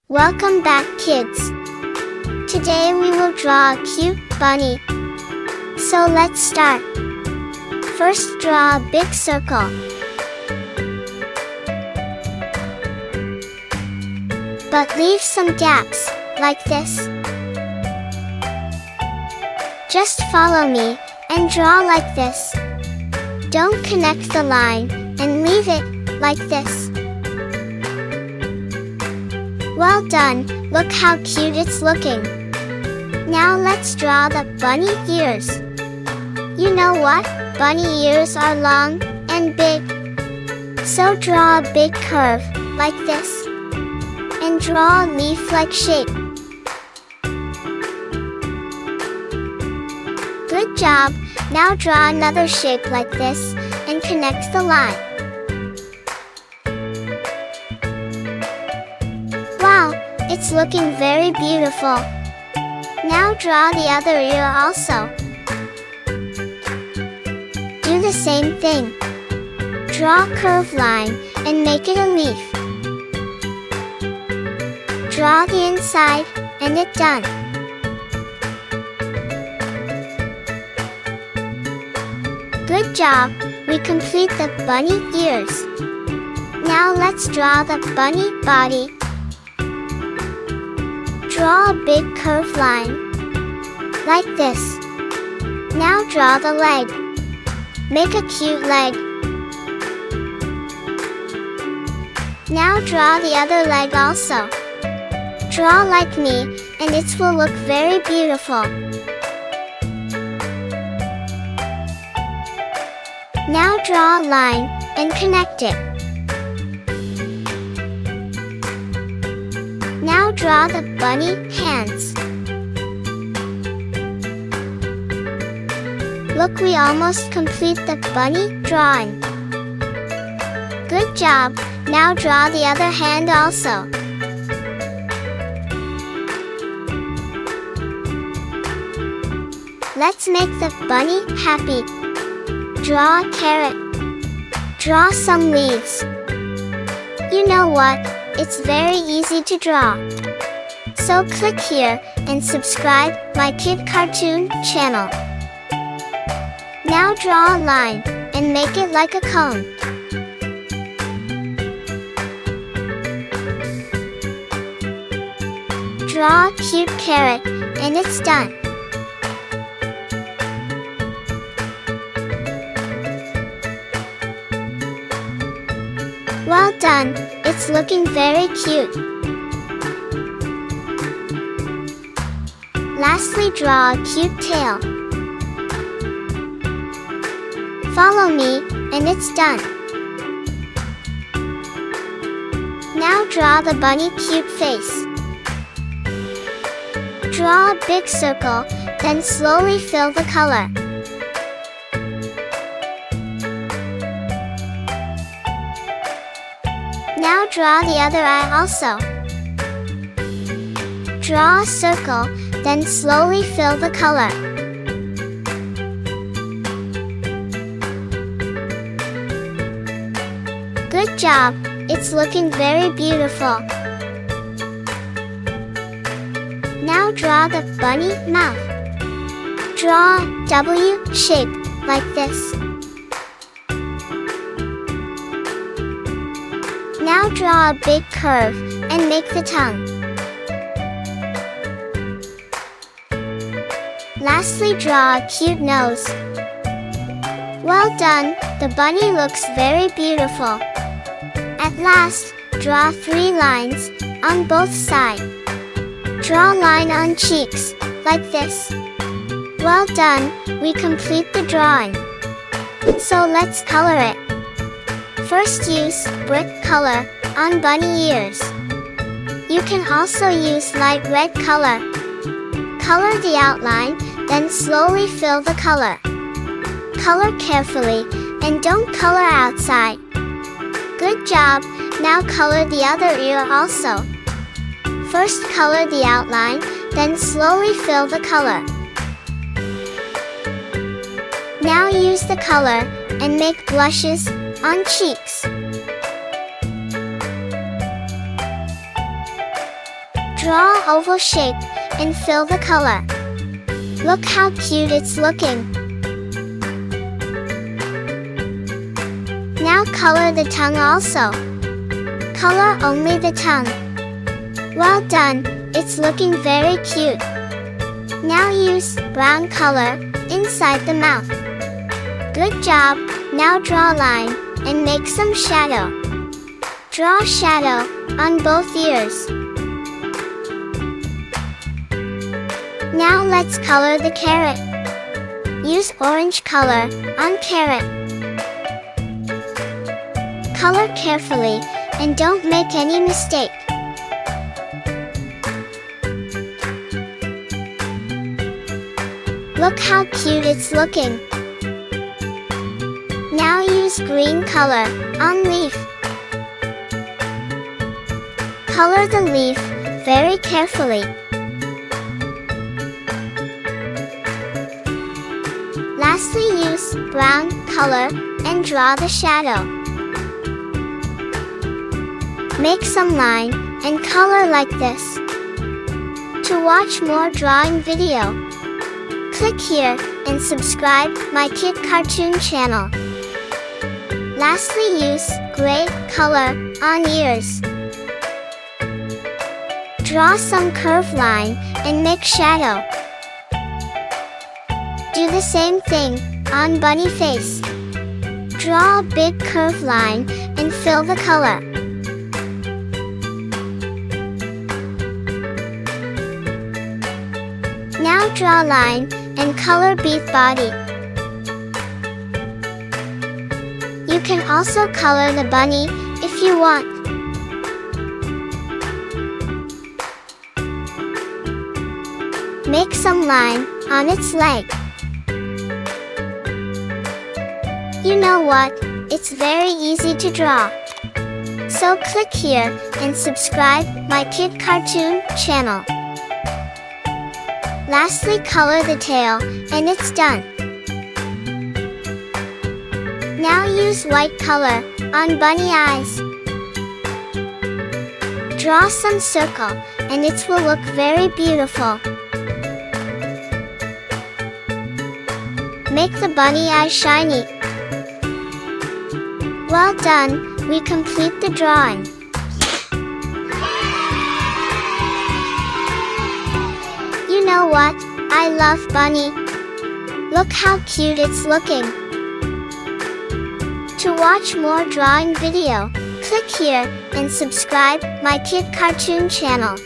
Welcome back, kids. Today we will draw a cute bunny. So let's start. First, draw a big circle. But leave some gaps, like this. Just follow me and draw like this. Don't connect the line and leave it like this. Well done, look how cute it's looking. Now let's draw the bunny ears. You know what? Bunny ears are long and big. So draw a big curve, like this. And draw a leaf-like shape. Good job! Now draw another shape like this and connect the line. Wow, it's looking very beautiful. Now draw the other ear also. Do the same thing. Draw a curved line and make it a leaf. Draw the inside and it's done. Good job! We complete the bunny ears. Now let's draw the bunny body. Draw a big curved line, like this. Now draw the leg. Make a cute leg. Now draw the other leg also. Draw like me, and it will look very beautiful. Now draw a line and connect it. Now draw the bunny hands. Look, we almost complete the bunny drawing. Good job! Now draw the other hand also. Let's make the bunny happy. Draw a carrot. Draw some leaves. You know what? It's very easy to draw. So click here and subscribe my Kid Cartoon channel. Now draw a line and make it like a cone. Draw a cute carrot and it's done. Well done, it's looking very cute. Lastly, draw a cute tail. Follow me, and it's done. Now draw the bunny cute face. Draw a big circle, then slowly fill the color. Now draw the other eye also. Draw a circle, then slowly fill the color. Good job! It's looking very beautiful. Now draw the bunny mouth. Draw a W shape, like this. Now draw a big curve and make the tongue. Lastly, draw a cute nose. Well done, the bunny looks very beautiful. At last, draw 3 lines on both sides. Draw a line on cheeks, like this. Well done, we complete the drawing. So let's color it. First, use brick color on bunny ears. You can also use light red color. Color the outline, then slowly fill the color. Color carefully, and don't color outside. Good job! Now color the other ear also. First color the outline, then slowly fill the color. Now use the color and make blushes on cheeks. Draw an oval shape and fill the color. Look how cute it's looking. Now color the tongue also. Color only the tongue. Well done, it's looking very cute. Now use brown color inside the mouth. Good job, now draw a line and make some shadow. Draw shadow on both ears. Now let's color the carrot. Use orange color on carrot. Color carefully and don't make any mistake. Look how cute it's looking. Now use green color on leaf. Color the leaf very carefully. Lastly, use brown color and draw the shadow. Make some line and color like this. To watch more drawing video, click here and subscribe my Kid Cartoon channel. Lastly, use gray color on ears. Draw some curved line and make shadow. Do the same thing on bunny face. Draw a big curved line and fill the color. Now draw a line and color beef body. You can also color the bunny if you want. Make some line on its leg. You know what? It's very easy to draw. So click here and subscribe my Kid Cartoon channel. Lastly, color the tail and it's done. Now use white color on bunny eyes. Draw some circle and it will look very beautiful. Make the bunny eye shiny. Well done, we complete the drawing. You know what? I love bunny. Look how cute it's looking. To watch more drawing video, click here and subscribe my Kid Cartoon channel.